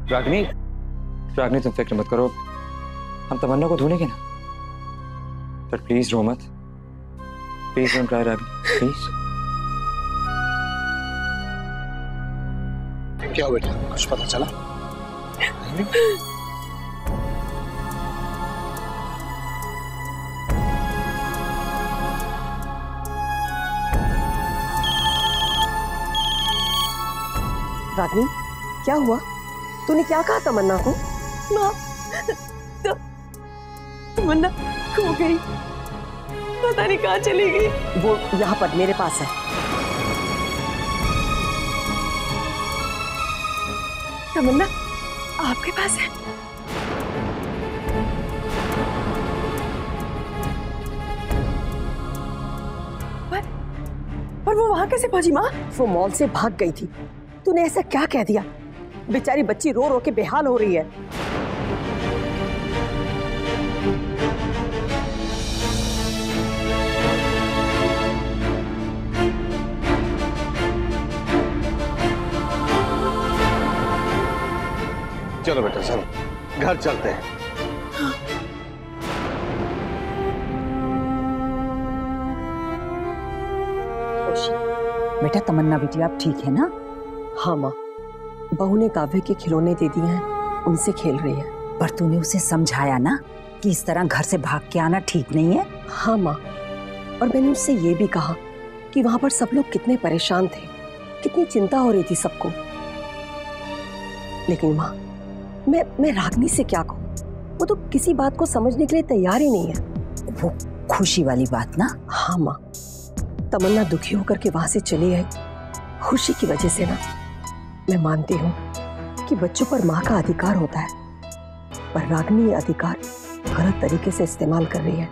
रागनी, रागनी तुम फिक्र मत करो, हम तमन्ना को ढूंढेंगे ना। बट प्लीज रो मत, please don't cry Ragini, please. क्या हुआ बेटा, कुछ पता चला? रागनी, क्या हुआ? तूने क्या कहा तमन्ना को? माँ, तमन्ना खो गई, पता नहीं कहाँ चली गई। वो यहाँ पर मेरे पास है। तमन्ना आपके पास है? पर वो वहां कैसे पहुंची माँ? वो मॉल से भाग गई थी। तूने ऐसा क्या कह दिया? बेचारी बच्ची रो रो के बेहाल हो रही है। चलो बेटा चलो, घर चलते हैं। बेटा तमन्ना बेटी आप ठीक है ना? हाँ माँ, बहू ने काव्य के खिलौने दे दिए हैं, उनसे खेल रही है। पर तूने उसे समझाया ना कि इस तरह घर से भाग के आना ठीक नहीं है? हाँ माँ, और मैंने उससे ये भी कहा कि वहां पर सब लोग कितने परेशान थे, कितनी चिंता हो रही थी सबको। लेकिन माँ, मैं रागनी से क्या कहूँ? वो तो किसी बात को समझने के लिए तैयार ही नहीं है। वो खुशी वाली बात ना? हाँ माँ, तमन्ना दुखी होकर के वहां से चली आई खुशी की वजह से ना। मैं मानती हूँ कि बच्चों पर माँ का अधिकार होता है, पर रागनी ये अधिकार गलत तरीके से इस्तेमाल कर रही है।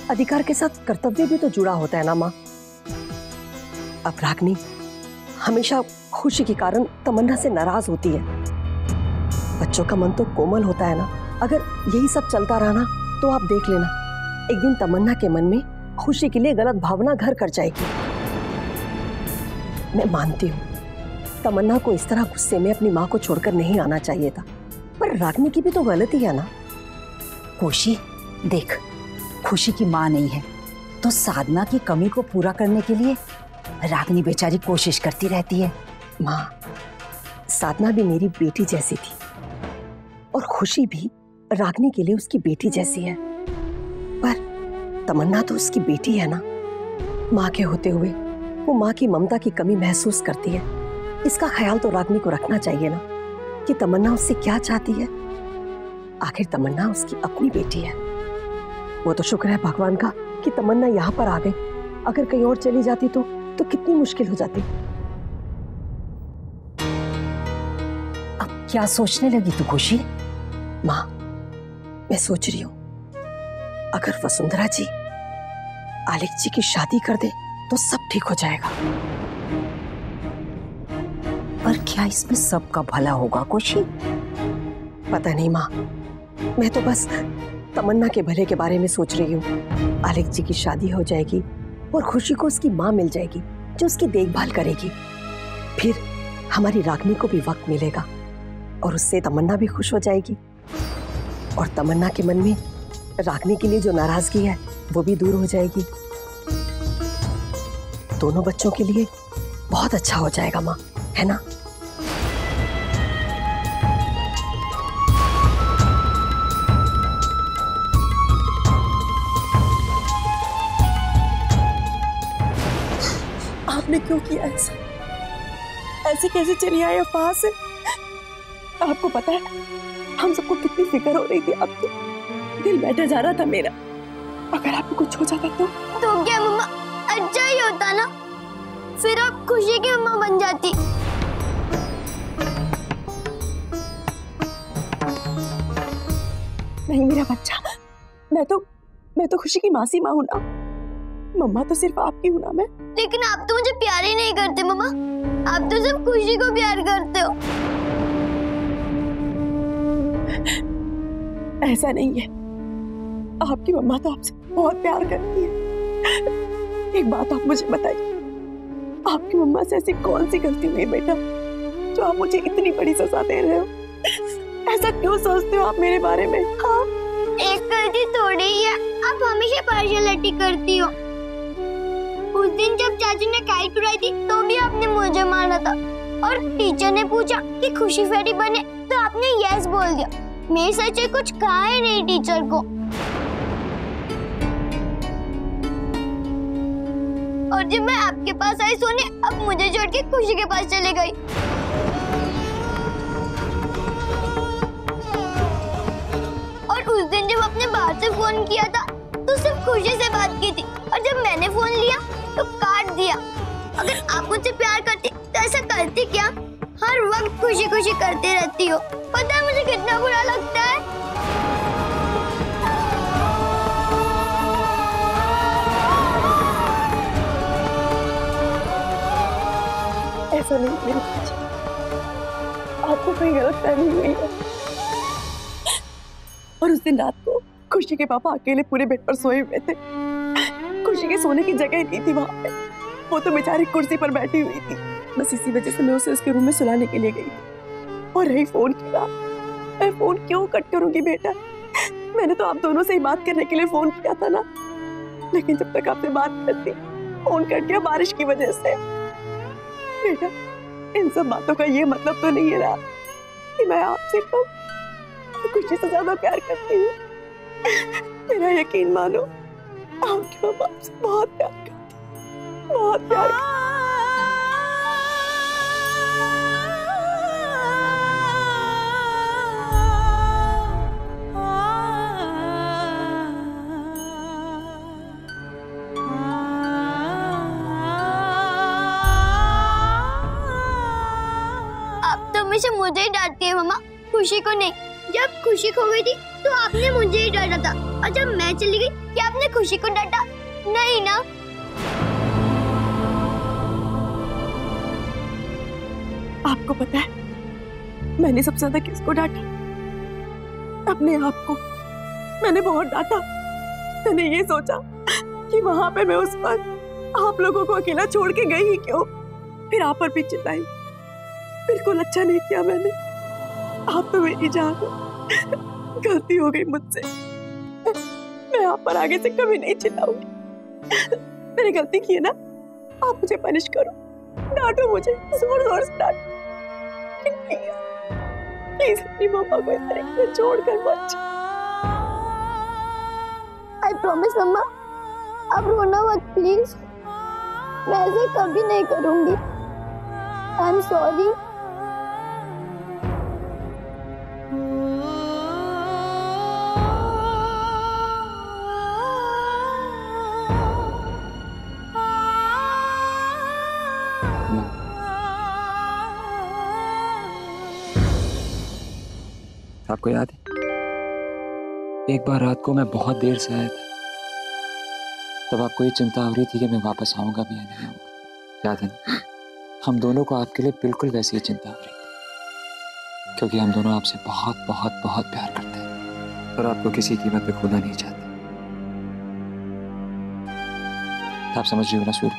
अधिकार के साथ कर्तव्य भी तो जुड़ा होता है ना माँ। अब रागनी हमेशा खुशी के कारण तमन्ना से नाराज होती है। बच्चों का मन तो कोमल होता है ना। अगर यही सब चलता रहा ना तो आप देख लेना, एक दिन तमन्ना के मन में खुशी के लिए गलत भावना घर कर जाएगी। मैं मानती हूँ तमन्ना को इस तरह गुस्से में अपनी माँ को छोड़कर नहीं आना चाहिए था, पर रागनी की भी तो गलती है ना। खुशी देख, खुशी की माँ नहीं है तो साधना की कमी को पूरा करने के लिए रागनी बेचारी कोशिश करती रहती है। माँ, साधना भी मेरी बेटी जैसी थी और खुशी भी रागनी के लिए उसकी बेटी जैसी है, पर तमन्ना तो उसकी बेटी है ना। माँ के होते हुए वो माँ की ममता की कमी महसूस करती है। इसका ख्याल तो रागनी को रखना चाहिए ना कि तमन्ना उससे क्या चाहती है। आखिर तमन्ना उसकी अपनी बेटी है। वो तो शुक्र है भगवान का कि तमन्ना यहाँ पर आ गई। अगर कहीं और चली जाती तो कितनी मुश्किल हो जाती। अब क्या सोचने लगी तू खुशी? माँ, मैं सोच रही हूँ अगर वसुंधरा जी आलेख जी की शादी कर दे तो सब ठीक हो जाएगा। पर क्या इसमें सबका भला होगा खुशी? पता नहीं माँ, मैं तो बस तमन्ना के भले के बारे में सोच रही हूँ। आलेख जी की शादी हो जाएगी और खुशी को उसकी माँ मिल जाएगी जो उसकी देखभाल करेगी। फिर हमारी रागनी को भी वक्त मिलेगा और उससे तमन्ना भी खुश हो जाएगी और तमन्ना के मन में रागनी के लिए जो नाराजगी है वो भी दूर हो जाएगी। दोनों बच्चों के लिए बहुत अच्छा हो जाएगा माँ, है ना? आपने क्यों किया ऐसा? ऐसे कैसे चली आई वहां से? आपको पता है हम सबको कितनी फिक्र हो रही थी आपकी। दिल बैठा जा रहा था मेरा, अगर आपको कुछ हो जाता तो क्या मम्मा, अच्छा ही होता ना, फिर आप खुशी की मम्मा बन जाती। नहीं मेरा बच्चा, मैं तो खुशी की मासी माँ हूं ना, मम्मा तो सिर्फ आपकी हूं ना मैं। लेकिन आप तो मुझे प्यार ही नहीं करते मम्मा, आप तो सिर्फ खुशी को प्यार करते हो। ऐसा नहीं है, आपकी मम्मा तो आपसे बहुत प्यार करती है। एक बात आप मुझे बताइए, आपकी मम्मा से ऐसी कौन सी गलती हुई बेटा जो आप मुझे इतनी बड़ी सजा दे रहे हो? ऐसा क्यों सोचते हो आप मेरे बारे में? हाँ, एक गलती थोड़ी ही है, आप हमेशा पार्शियलिटी करती हो। उस दिन जब चाचू ने काइट उड़ाई थी तो भी आपने मुझे मारा था, और टीचर ने पूछा कि खुशी फेरी बने तो आपने यस बोल दिया। मैं सच में कुछ कहा ही नहीं टीचर को। और जब मैं आपके पास आई सोने, अब मुझे छोड़ के खुशी के पास चले गई। और उस दिन जब आपने बाहर से फोन किया था तो सिर्फ खुशी से बात की थी, और जब मैंने फोन लिया तो काट दिया। अगर आप मुझसे प्यार करती तो ऐसा करती क्या? हर वक्त खुशी खुशी करती रहती हो। पता है मुझे कितना बुरा लगता है। ऐसा नहीं मेरी खुशी, आपको कोई गलतफहमी हुई है। और उस दिन रात को खुशी के पापा अकेले पूरे बेड पर सोए हुए थे। खुशी के सोने की जगह नहीं थी वहां पे, वो तो बेचारी कुर्सी पर बैठी हुई थी। बस इसी वजह से मैं उसे उसके रूम में सुलाने के लिए गई थी। और रही फोन की बात, मैं फोन क्यों कट करूंगी बेटा? मैंने तो आप दोनों से ही बात करने के लिए फोन किया था ना, लेकिन जब तक आपसे बात करती फोन कट गया बारिश की वजह से। बेटा, इन सब बातों का ये मतलब तो नहीं है ना कि मैं आपसे कम खुशी से ज्यादा प्यार करती हूँ। मेरा यकीन मानो, आपके माँ बाप से बहुत प्यार करती हूँ, बहुत प्यार करती हूँ। हमेशा मुझे ही डांटती है मम्मा, खुशी को नहीं। जब खुशी खो गई थी तो आपने मुझे ही डांटा था, और जब मैं चली गई क्या आपने खुशी को डांटा? नहीं ना। आपको पता है मैंने सबसे ज्यादा किसको डांटा? अपने आप को। मैंने बहुत डांटा। मैंने ये सोचा कि वहां पे मैं उस वक्त आप लोगों को अकेला छोड़ के गई ही क्यों? फिर आप पर भी चिल्लाई। बिल्कुल अच्छा नहीं किया मैंने। आप तो मेरी जान हो। गलती हो गई मुझसे। मैं आप पर आगे से कभी नहीं चिल्लाऊंगी। मैंने गलती की है ना, आप मुझे पनिश करो, डांटो मुझे, जोर जोर से डांटो, प्लीज प्लीज अपनी मम्मा को इस तरीके से छोड़कर मत जाओ। आई प्रॉमिस मम्मा, अब रोना मत प्लीज। मैं ऐसे कभी नहीं करूंगी। I am sorry. आपको याद है एक बार रात को मैं बहुत देर से आया था, तब आपको ये चिंता हो रही थी कि मैं वापस आऊंगा भी या नहीं आऊंगा? याद है ना? हम दोनों को आपके लिए बिल्कुल वैसी ही चिंता हो रही थी, क्योंकि हम दोनों आपसे बहुत बहुत बहुत प्यार करते हैं और आपको किसी कीमत पे खोना नहीं चाहते। आप समझ रही हो ना सूर्य?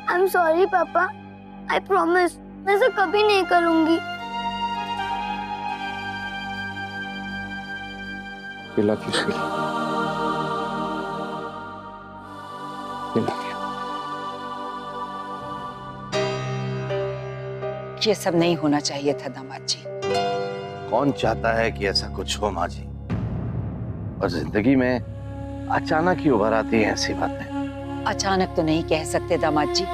आई एम सॉरी पापा, आई प्रॉमिस मैं ऐसा कभी नहीं करूंगी। We love you, sweetie. We love you. ये सब नहीं होना चाहिए था दामाद जी। कौन चाहता है कि ऐसा कुछ हो माँ जी? और जिंदगी में अचानक ही उभर आती है ऐसी बातें। अचानक तो नहीं कह सकते दामाद जी।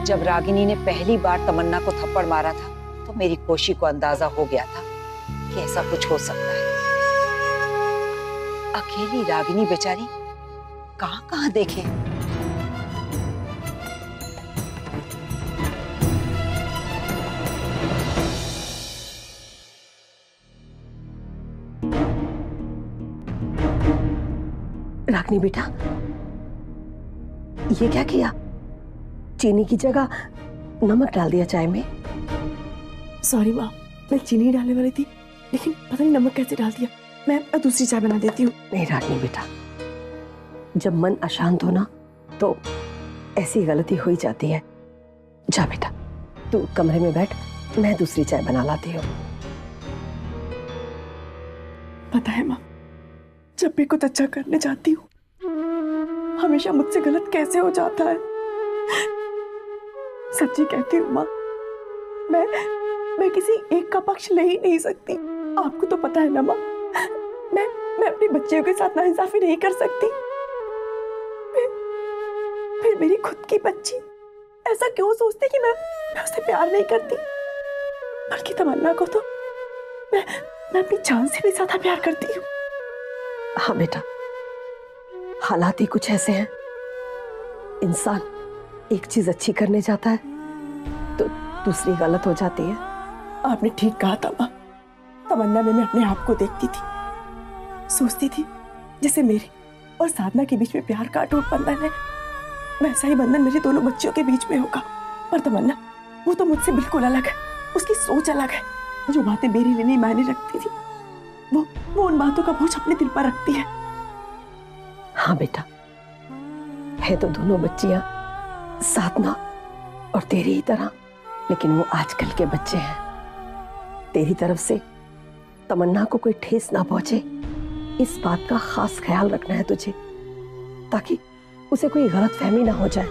जब रागिनी ने पहली बार तमन्ना को थप्पड़ मारा था तो मेरी कोशी को अंदाजा हो गया था कि ऐसा कुछ हो सकता है। अकेली रागिनी बेचारी कहां देखे। रागिनी बेटा, ये क्या किया? चीनी की जगह नमक डाल दिया चाय में। सॉरी माँ, मैं चीनी डालने वाली थी, लेकिन पता नहीं नमक कैसे डाल दिया। मैं दूसरी चाय बना देती हूँ। नहीं रागिनी बेटा, जब मन अशांत हो ना तो ऐसी गलती हो ही जाती है। जा बेटा, तू कमरे में बैठ, मैं दूसरी चाय बना लाती हूँ। पता है माँ, जब भी कुछ अच्छा करने जाती हूँ हमेशा मुझसे गलत कैसे हो जाता है। सच्ची कहती हूँ माँ, मैं किसी एक का पक्ष ले ही नहीं सकती। आपको तो पता है ना माँ, मैं अपनी बच्चियों के साथ नाइंसाफी नहीं कर सकती। फिर मेरी खुद की बच्ची ऐसा क्यों सोचती कि मैं उससे प्यार नहीं करती, बल्कि तमन्ना को तो मैं अपनी जान से भी ज्यादा प्यार करती हूँ। हाँ बेटा, हालात ही कुछ ऐसे हैं, इंसान एक चीज अच्छी करने जाता है तो दूसरी गलत हो जाती है। आपने ठीक कहा था माँ। तमन्ना में मैं अपने आप को देखती थी, सोचती थी जैसे मेरे और साधना के बीच में प्यार का अटूट बंधन है, वैसा ही बंधन मेरे दोनों बच्चियों के बीच में होगा। पर तमन्ना वो तो मुझसे बिल्कुल अलग है, उसकी सोच अलग है। जो बातें मेरे लिए नहीं मायने रखती थी वो उन बातों का बोझ अपने दिल पर रखती है। हाँ बेटा, है तो दोनों बच्चियां साधना और तेरी ही तरह, लेकिन वो आजकल के बच्चे हैं। तेरी तरफ से तमन्ना को कोई ठेस ना पहुंचे, इस बात का खास ख्याल रखना है तुझे, ताकि उसे कोई गलतफहमी ना हो जाए।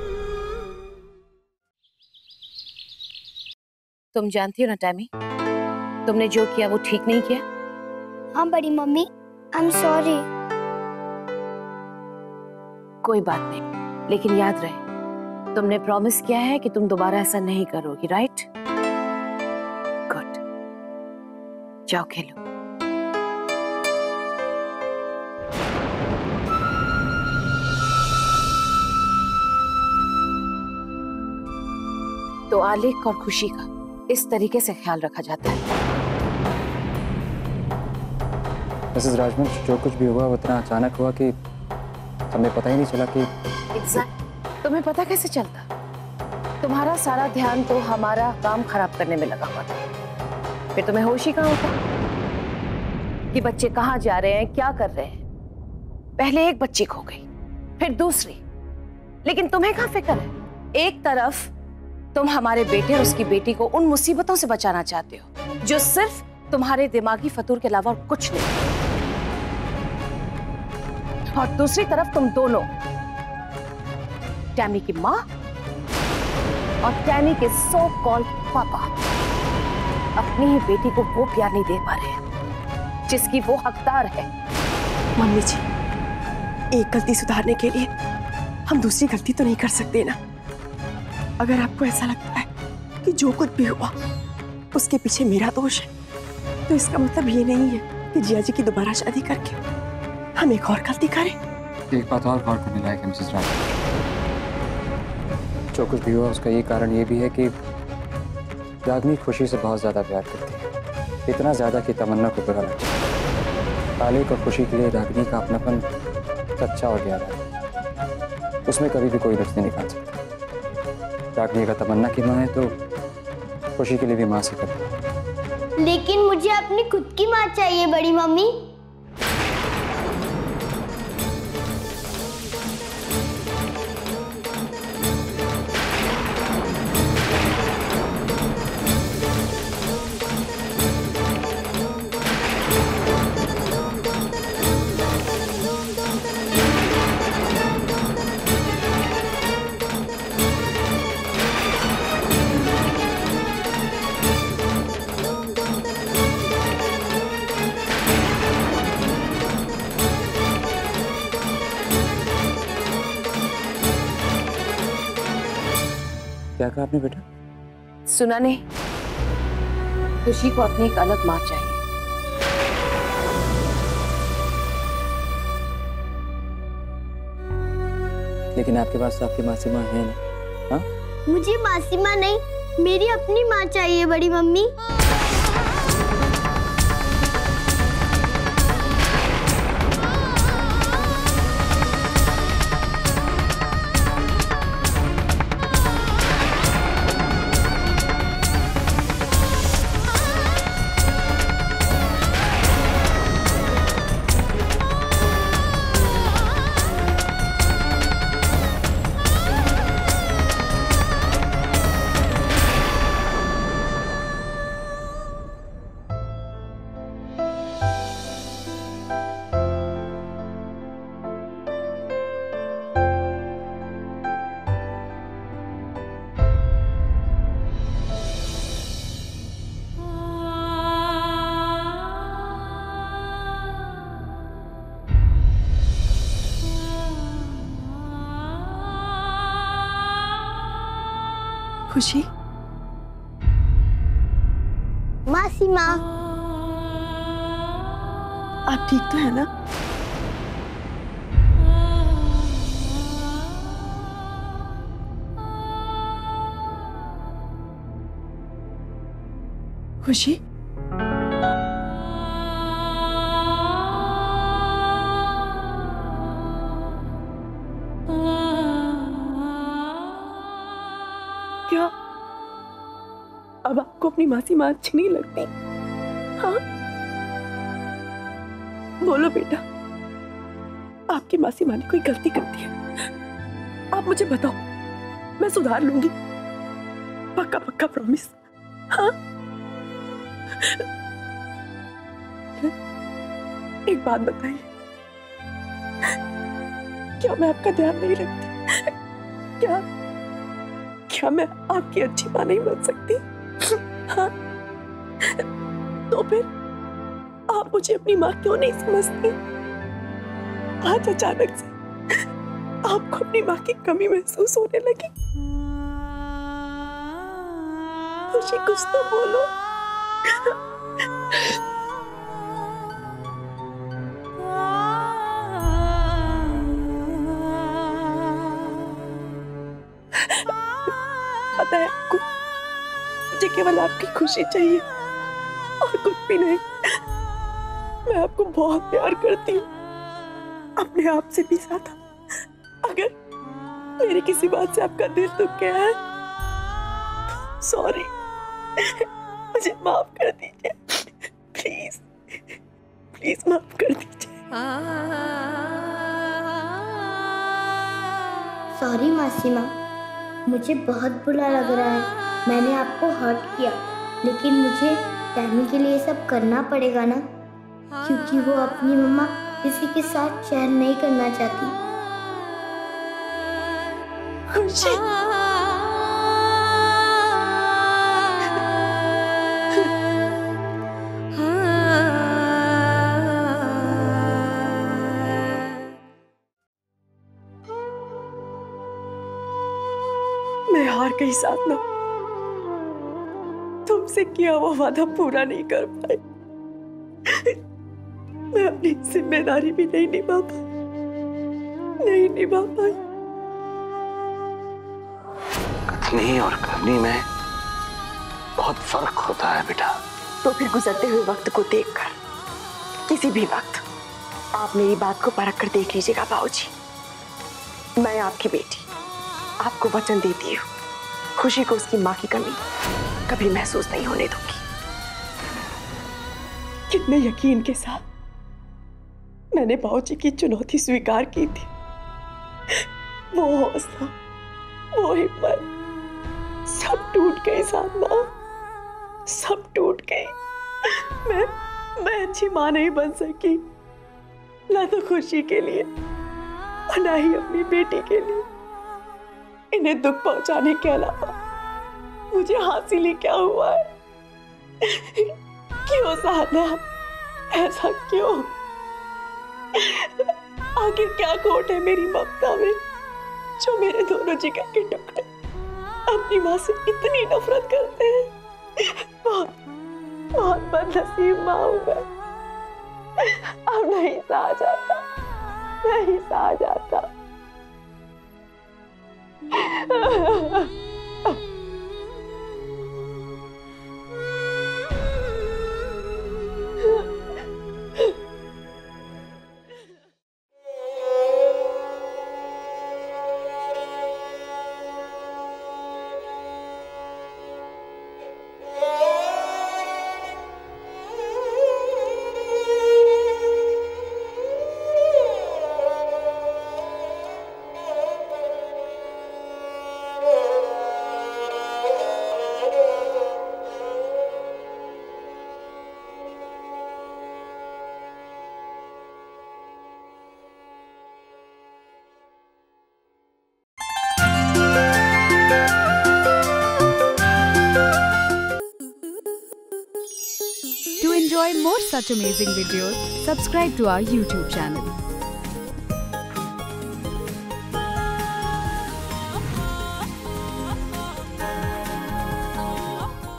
तुम जानती हो ना टैमी, तुमने जो किया वो ठीक नहीं किया। हाँ बड़ी मम्मी, आई एम सॉरी। कोई बात नहीं, लेकिन याद रहे तुमने प्रॉमिस किया है कि तुम दोबारा ऐसा नहीं करोगी, राइट? गुड, जाओ खेलो। तो आलेख और खुशी का इस तरीके से ख्याल रखा जाता है। मिसेस राजवंश, जो कुछ भी हुआ वो इतना अचानक हुआ कि हमें पता ही नहीं चला कि तुम्हें पता कैसे चलता? तुम्हारा सारा ध्यान तो हमारा काम खराब करने में लगा हुआ था। फिर तुम्हें होश ही कहाँ होता कि बच्चे कहाँ जा रहे हैं, क्या कर रहे हैं। पहले एक बच्ची खो गई, फिर दूसरी, लेकिन तुम्हें कहाँ फिक्र है? एक तरफ तुम हमारे बेटे और उसकी बेटी को उन मुसीबतों से बचाना चाहते हो जो सिर्फ तुम्हारे दिमागी फतूर के अलावा और कुछ नहीं, और दूसरी तरफ तुम दोनों टैमी की माँ और टैमी के सो कॉल्ड पापा अपनी ही बेटी को वो प्यार नहीं दे पा रहे हैं जिसकी वो हकदार है। मम्मी जी, एक गलती सुधारने के लिए हम दूसरी गलती तो नहीं कर सकते ना। अगर आपको ऐसा लगता है कि जो कुछ भी हुआ उसके पीछे मेरा दोष है, तो इसका मतलब ये नहीं है कि जिया जी की दोबारा शादी करके हम एक और गलती करें। एक बात और गौर करने लायक है मिसेस राजवंश, जो कुछ भी हुआ उसका ये कारण ये भी है कि रागनी खुशी से बहुत ज्यादा प्यार करती है, इतना ज्यादा कि तमन्ना को बुरा लगता है। आलेख और खुशी के लिए रागनी का अपनापन सच्चा और गहरा है, उसमें कभी भी कोई नुक्स नहीं निकाल सकता। रागनी का तमन्ना की माँ है तो खुशी के लिए भी माँ से करती है। लेकिन मुझे अपनी खुद की माँ चाहिए बड़ी मम्मी। क्या कहा आपने बेटा? सुना नहीं, खुशी को अपनी एक अलग माँ चाहिए। लेकिन आपके पास तो आपकी मासी माँ है ना? हाँ? मुझे मासी माँ नहीं, मेरी अपनी माँ चाहिए बड़ी मम्मी। खुशी, मासी माँ, आप ठीक तो है ना? खुशी, क्या अब आपको अपनी मासी माँ अच्छी नहीं लगती? हाँ, बोलो बेटा, आपकी मासी माँ ने कोई गलती करती है? आप मुझे बताओ, मैं सुधार लूंगी, पक्का पक्का प्रॉमिस। हाँ, एक बात बताइए, क्या मैं आपका ध्यान नहीं रखती? क्या मैं आपकी अच्छी माँ नहीं बन सकती? हाँ, तो फिर आप मुझे अपनी माँ क्यों नहीं समझती? आज अचानक से आपको अपनी माँ की कमी महसूस होने लगी। खुशी, कुछ तो बोलो। पता है आपको, मुझे केवल आपकी खुशी चाहिए और कुछ भी नहीं। मैं आपको बहुत प्यार करती हूँ, अपने आप से भी ज्यादा। अगर मेरी किसी बात से आपका दिल दुख गया है, सॉरी, मुझे माफ कर दीजिए, प्लीज प्लीज माफ कर दीजिए। सॉरी मासी माँ, मुझे बहुत बुरा लग रहा है, मैंने आपको हर्ट किया, लेकिन मुझे डैनी के लिए सब करना पड़ेगा ना, क्योंकि वो अपनी मम्मा किसी के साथ शेयर नहीं करना चाहती। खुशी, मैं हार गई साधना, तुमसे किया वो वादा पूरा नहीं कर पाई, मैं अपनी जिम्मेदारी भी नहीं निभा पाई। कथनी और करनी में बहुत फर्क होता है बेटा। तो फिर गुजरते हुए वक्त को देखकर, किसी भी वक्त, आप मेरी बात को परख कर देख लीजिएगा बाबूजी। मैं आपकी बेटी आपको वचन देती हूँ, खुशी को उसकी माँ की कमी कभी महसूस नहीं होने दूंगी। कितने यकीन के साथ मैंने बाबूजी की चुनौती स्वीकार की थी। वो हौसला, वो हिम्मत सब टूट गई साधना, सब टूट गई। मैं अच्छी माँ नहीं बन सकी, ना तो खुशी के लिए और ना ही अपनी बेटी के लिए। इन्हें दुख पहुंचाने के अलावा मुझे हासिल ही क्या हुआ है? क्यों साधना, ऐसा क्यों? आखिर क्या खोट है मेरी ममता में, जो मेरे दोनों जिगर के टुकड़े अपनी माँ से इतनी नफरत करते हैं? बहुत बदनसीब माँ हूँ मैं। अब नहीं सहा जाता, नहीं सहा जाता। To enjoy more such amazing videos, subscribe to our YouTube channel.